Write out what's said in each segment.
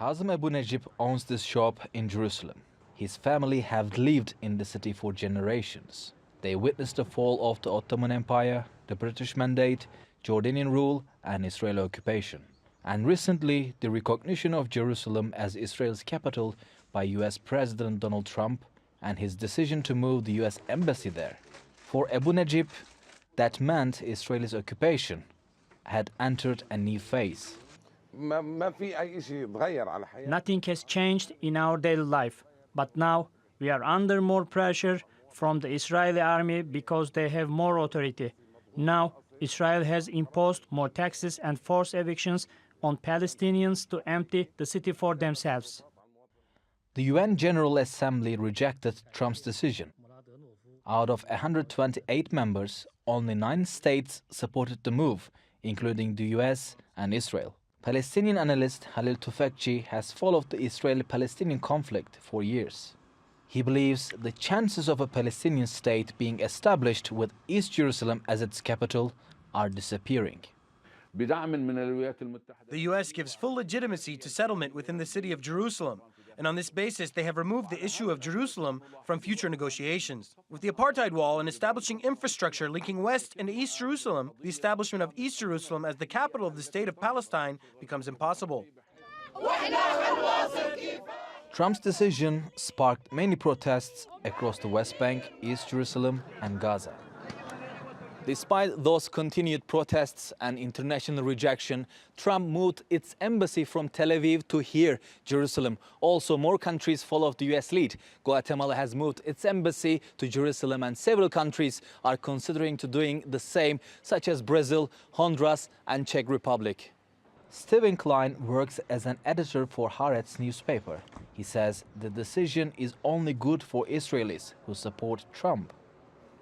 Hazım Abu Necip owns this shop in Jerusalem. His family have lived in the city for generations. They witnessed the fall of the Ottoman Empire, the British Mandate, Jordanian rule, and Israeli occupation. And recently, the recognition of Jerusalem as Israel's capital by US President Donald Trump and his decision to move the US embassy there. For Abu Necip, that meant Israel's occupation had entered a new phase. Nothing has changed in our daily life, but now we are under more pressure from the Israeli army because they have more authority. Now, Israel has imposed more taxes and forced evictions on Palestinians to empty the city for themselves. The UN General Assembly rejected Trump's decision. Out of 128 members, only 9 states supported the move, including the US and Israel. Palestinian analyst Halil Tufekci has followed the Israeli-Palestinian conflict for years. He believes the chances of a Palestinian state being established with East Jerusalem as its capital are disappearing. The U.S. gives full legitimacy to settlement within the city of Jerusalem, and on this basis they have removed the issue of Jerusalem from future negotiations. With the apartheid wall and establishing infrastructure linking West and East Jerusalem, the establishment of East Jerusalem as the capital of the state of Palestine becomes impossible. Trump's decision sparked many protests across the West Bank, East Jerusalem, and Gaza. Despite those continued protests and international rejection, Trump moved its embassy from Tel Aviv to here, Jerusalem. Also, more countries followed the US lead. Guatemala has moved its embassy to Jerusalem, and several countries are considering to doing the same, such as Brazil, Honduras, and Czech Republic. Stephen Klein works as an editor for Haaretz newspaper. He says the decision is only good for Israelis who support Trump.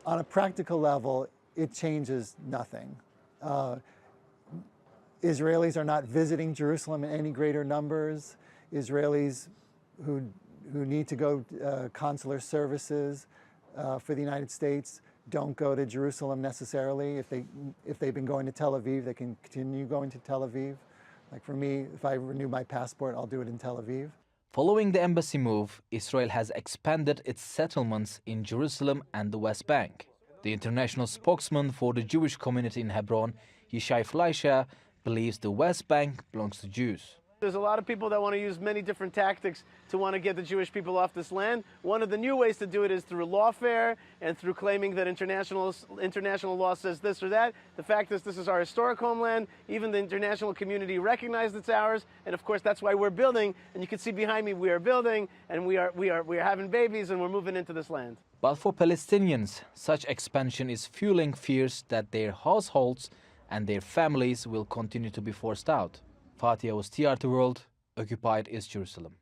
On a practical level, it changes nothing. Israelis are not visiting Jerusalem in any greater numbers. Israelis who need to go consular services for the United States don't go to Jerusalem necessarily. If they've been going to Tel Aviv, they can continue going to Tel Aviv. Like for me, if I renew my passport, I'll do it in Tel Aviv. Following the embassy move, Israel has expanded its settlements in Jerusalem and the West Bank. The international spokesman for the Jewish community in Hebron, Yishai Fleischer, believes the West Bank belongs to Jews. There's a lot of people that want to use many different tactics to want to get the Jewish people off this land. One of the new ways to do it is through lawfare and through claiming that international law says this or that. The fact is, this is our historic homeland. Even the international community recognized it's ours, and of course that's why we're building. And you can see behind me, we are building, and we are having babies, and we're moving into this land. But for Palestinians, such expansion is fueling fears that their households and their families will continue to be forced out. Fatih was TRT World, occupied East Jerusalem.